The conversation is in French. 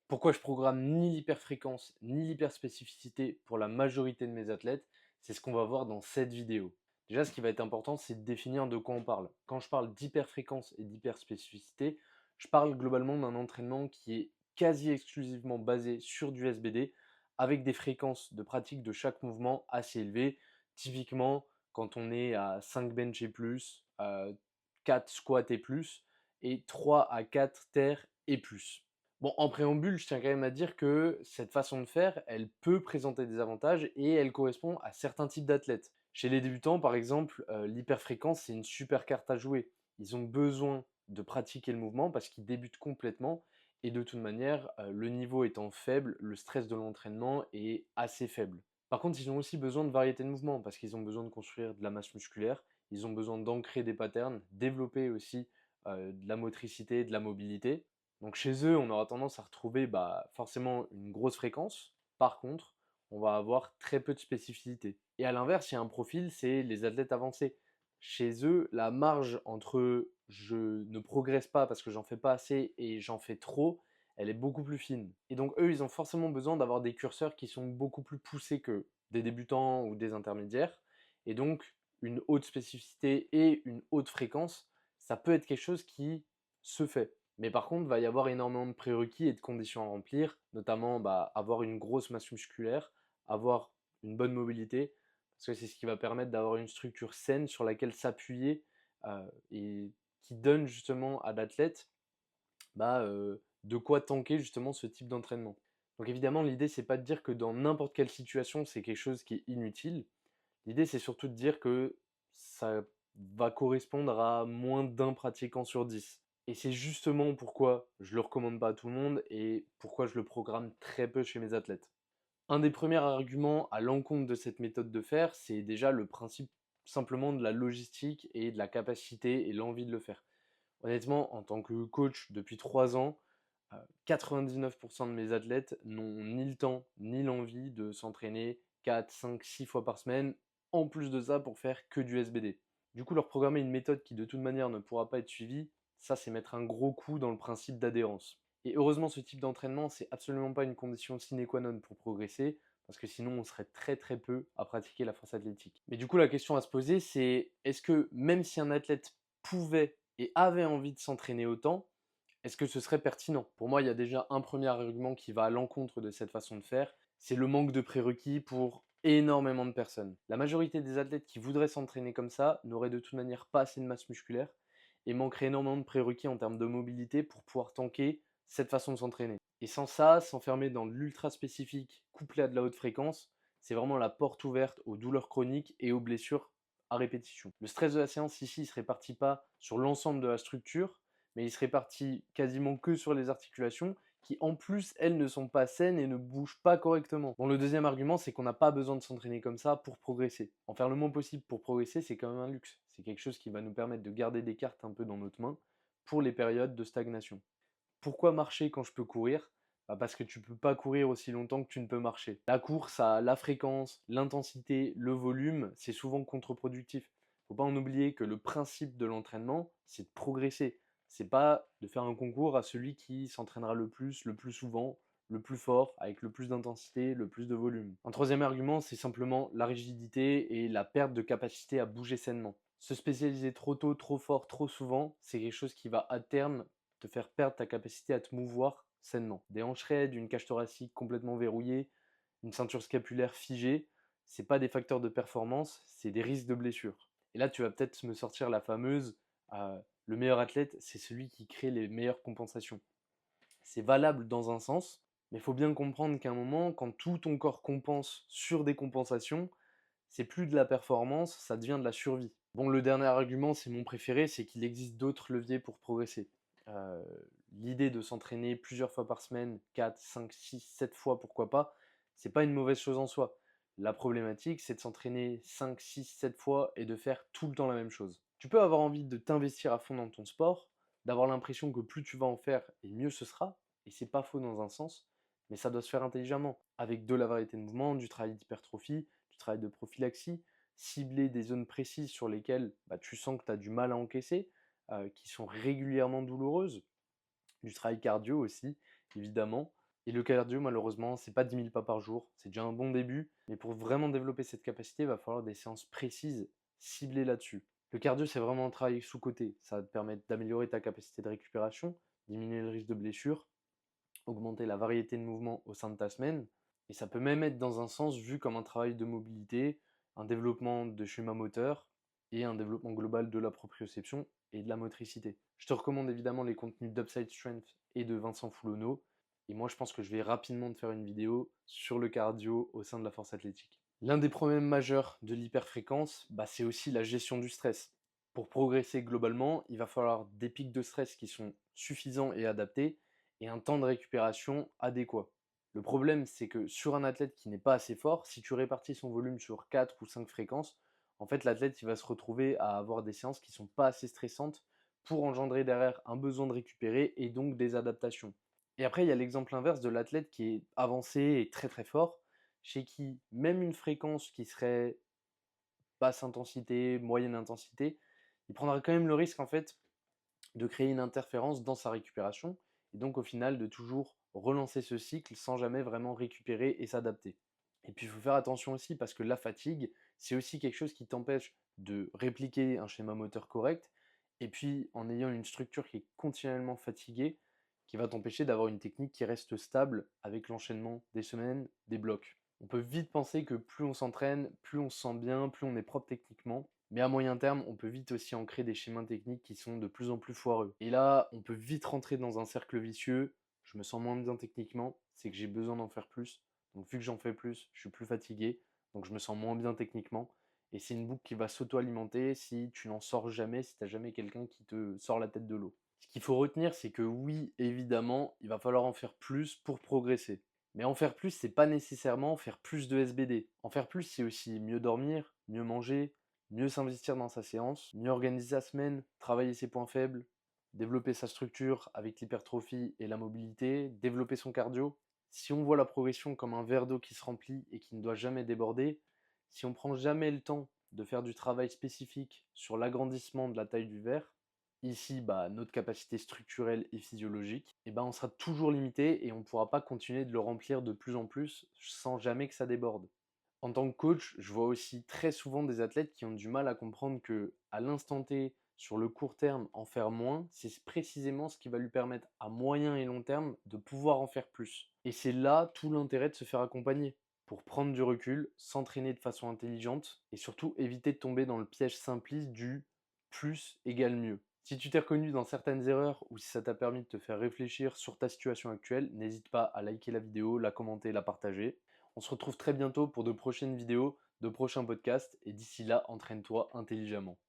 Pourquoi je programme ni l'hyperfréquence ni l'hyperspécificité pour la majorité de mes athlètes, c'est ce qu'on va voir dans cette vidéo. Déjà, ce qui va être important, c'est de définir de quoi on parle. Quand je parle d'hyperfréquence et d'hyperspécificité, je parle globalement d'un entraînement qui est quasi exclusivement basé sur du SBD, avec des fréquences de pratique de chaque mouvement assez élevées. Typiquement, quand on est à 5 bench et plus, 4 squats et plus, et 3 à 4 terres et plus. Bon, en préambule, je tiens quand même à dire que cette façon de faire, elle peut présenter des avantages et elle correspond à certains types d'athlètes. Chez les débutants, par exemple, l'hyperfréquence, c'est une super carte à jouer. Ils ont besoin de pratiquer le mouvement parce qu'ils débutent complètement et de toute manière, le niveau étant faible, le stress de l'entraînement est assez faible. Par contre, ils ont aussi besoin de variété de mouvement parce qu'ils ont besoin de construire de la masse musculaire, ils ont besoin d'ancrer des patterns, développer aussi de la motricité, de la mobilité. Donc chez eux, on aura tendance à retrouver forcément une grosse fréquence. Par contre, on va avoir très peu de spécificité. Et à l'inverse, il y a un profil, c'est les athlètes avancés. Chez eux, la marge entre je ne progresse pas parce que j'en fais pas assez et j'en fais trop, elle est beaucoup plus fine. Et donc eux, ils ont forcément besoin d'avoir des curseurs qui sont beaucoup plus poussés que des débutants ou des intermédiaires. Et donc, une haute spécificité et une haute fréquence, ça peut être quelque chose qui se fait. Mais par contre, il va y avoir énormément de prérequis et de conditions à remplir, notamment avoir une grosse masse musculaire, avoir une bonne mobilité, parce que c'est ce qui va permettre d'avoir une structure saine sur laquelle s'appuyer et qui donne justement à l'athlète de quoi tanker justement ce type d'entraînement. Donc évidemment, l'idée, c'est pas de dire que dans n'importe quelle situation, c'est quelque chose qui est inutile. L'idée, c'est surtout de dire que ça va correspondre à moins d'un pratiquant sur 10. Et c'est justement pourquoi je le recommande pas à tout le monde et pourquoi je le programme très peu chez mes athlètes. Un des premiers arguments à l'encontre de cette méthode de faire, c'est déjà le principe simplement de la logistique et de la capacité et l'envie de le faire. Honnêtement, en tant que coach depuis 3 ans, 99% de mes athlètes n'ont ni le temps ni l'envie de s'entraîner 4, 5, 6 fois par semaine, en plus de ça pour faire que du SBD. Du coup, leur programmer une méthode qui de toute manière ne pourra pas être suivie, ça c'est mettre un gros coup dans le principe d'adhérence. Et heureusement, ce type d'entraînement, c'est absolument pas une condition sine qua non pour progresser, parce que sinon on serait très très peu à pratiquer la force athlétique. Mais du coup, la question à se poser, c'est est-ce que même si un athlète pouvait et avait envie de s'entraîner autant, est-ce que ce serait pertinent? Pour moi, il y a déjà un premier argument qui va à l'encontre de cette façon de faire, c'est le manque de prérequis pour énormément de personnes. La majorité des athlètes qui voudraient s'entraîner comme ça n'auraient de toute manière pas assez de masse musculaire et manqueraient énormément de prérequis en termes de mobilité pour pouvoir tanker cette façon de s'entraîner. Et sans ça, s'enfermer dans de l'ultra spécifique couplé à de la haute fréquence, c'est vraiment la porte ouverte aux douleurs chroniques et aux blessures à répétition. Le stress de la séance ici ne se répartit pas sur l'ensemble de la structure, mais il se répartit quasiment que sur les articulations, qui en plus, elles ne sont pas saines et ne bougent pas correctement. Bon, le deuxième argument, c'est qu'on n'a pas besoin de s'entraîner comme ça pour progresser. En faire le moins possible pour progresser, c'est quand même un luxe. C'est quelque chose qui va nous permettre de garder des cartes un peu dans notre main pour les périodes de stagnation. Pourquoi marcher quand je peux courir? Parce que tu peux pas courir aussi longtemps que tu ne peux marcher. La course à la fréquence, l'intensité, le volume, c'est souvent contre-productif. Faut pas en oublier que le principe de l'entraînement, c'est de progresser. C'est pas de faire un concours à celui qui s'entraînera le plus souvent, le plus fort, avec le plus d'intensité, le plus de volume. Un troisième argument, c'est simplement la rigidité et la perte de capacité à bouger sainement. Se spécialiser trop tôt, trop fort, trop souvent, c'est quelque chose qui va à terme te faire perdre ta capacité à te mouvoir sainement. Des hanches raides, une cage thoracique complètement verrouillée, une ceinture scapulaire figée, c'est pas des facteurs de performance, c'est des risques de blessure. Et là, tu vas peut-être me sortir la fameuse le meilleur athlète, c'est celui qui crée les meilleures compensations. C'est valable dans un sens, mais il faut bien comprendre qu'à un moment, quand tout ton corps compense sur des compensations, c'est plus de la performance, ça devient de la survie. Bon, le dernier argument, c'est mon préféré, c'est qu'il existe d'autres leviers pour progresser. Euh, L'idée de s'entraîner plusieurs fois par semaine, 4, 5, 6, 7 fois, pourquoi pas, c'est pas une mauvaise chose en soi. La problématique, c'est de s'entraîner 5, 6, 7 fois et de faire tout le temps la même chose. Tu peux avoir envie de t'investir à fond dans ton sport, d'avoir l'impression que plus tu vas en faire et mieux ce sera, et c'est pas faux dans un sens, mais ça doit se faire intelligemment, avec de la variété de mouvements, du travail d'hypertrophie, du travail de prophylaxie, cibler des zones précises sur lesquelles tu sens que tu as du mal à encaisser, qui sont régulièrement douloureuses, du travail cardio aussi, évidemment, Et le cardio, malheureusement, c'est pas 10 000 pas par jour, c'est déjà un bon début, mais pour vraiment développer cette capacité, il va falloir des séances précises, ciblées là-dessus. Le cardio, c'est vraiment un travail sous-coté. Ça va te permettre d'améliorer ta capacité de récupération, diminuer le risque de blessure, augmenter la variété de mouvements au sein de ta semaine. Et ça peut même être dans un sens vu comme un travail de mobilité, un développement de schéma moteur et un développement global de la proprioception et de la motricité. Je te recommande évidemment les contenus d'Upside Strength et de Vincent Foulonneau. Et moi, je pense que je vais rapidement te faire une vidéo sur le cardio au sein de la force athlétique. L'un des problèmes majeurs de l'hyperfréquence, c'est aussi la gestion du stress. Pour progresser globalement, il va falloir des pics de stress qui sont suffisants et adaptés et un temps de récupération adéquat. Le problème, c'est que sur un athlète qui n'est pas assez fort, si tu répartis son volume sur 4 ou 5 fréquences, en fait, l'athlète il va se retrouver à avoir des séances qui ne sont pas assez stressantes pour engendrer derrière un besoin de récupérer et donc des adaptations. Et après, il y a l'exemple inverse de l'athlète qui est avancé et très très fort, chez qui même une fréquence qui serait basse intensité, moyenne intensité, il prendra quand même le risque en fait de créer une interférence dans sa récupération et donc au final de toujours relancer ce cycle sans jamais vraiment récupérer et s'adapter. Et puis il faut faire attention aussi parce que la fatigue, c'est aussi quelque chose qui t'empêche de répliquer un schéma moteur correct et puis en ayant une structure qui est continuellement fatiguée, qui va t'empêcher d'avoir une technique qui reste stable avec l'enchaînement des semaines, des blocs. On peut vite penser que plus on s'entraîne, plus on se sent bien, plus on est propre techniquement. Mais à moyen terme, on peut vite aussi ancrer des schémas techniques qui sont de plus en plus foireux. Et là, on peut vite rentrer dans un cercle vicieux. Je me sens moins bien techniquement, c'est que j'ai besoin d'en faire plus. Donc vu que j'en fais plus, je suis plus fatigué, donc je me sens moins bien techniquement. Et c'est une boucle qui va s'auto-alimenter si tu n'en sors jamais, si tu n'as jamais quelqu'un qui te sort la tête de l'eau. Ce qu'il faut retenir, c'est que oui, évidemment, il va falloir en faire plus pour progresser. Mais en faire plus, c'est pas nécessairement faire plus de SBD. En faire plus, c'est aussi mieux dormir, mieux manger, mieux s'investir dans sa séance, mieux organiser sa semaine, travailler ses points faibles, développer sa structure avec l'hypertrophie et la mobilité, développer son cardio. Si on voit la progression comme un verre d'eau qui se remplit et qui ne doit jamais déborder, si on prend jamais le temps de faire du travail spécifique sur l'agrandissement de la taille du verre, ici notre capacité structurelle et physiologique, et on sera toujours limité et on ne pourra pas continuer de le remplir de plus en plus sans jamais que ça déborde. En tant que coach, je vois aussi très souvent des athlètes qui ont du mal à comprendre que à l'instant T, sur le court terme, en faire moins, c'est précisément ce qui va lui permettre à moyen et long terme de pouvoir en faire plus. Et c'est là tout l'intérêt de se faire accompagner, pour prendre du recul, s'entraîner de façon intelligente et surtout éviter de tomber dans le piège simpliste du plus égale mieux. Si tu t'es reconnu dans certaines erreurs ou si ça t'a permis de te faire réfléchir sur ta situation actuelle, n'hésite pas à liker la vidéo, la commenter, la partager. On se retrouve très bientôt pour de prochaines vidéos, de prochains podcasts, et d'ici là, entraîne-toi intelligemment.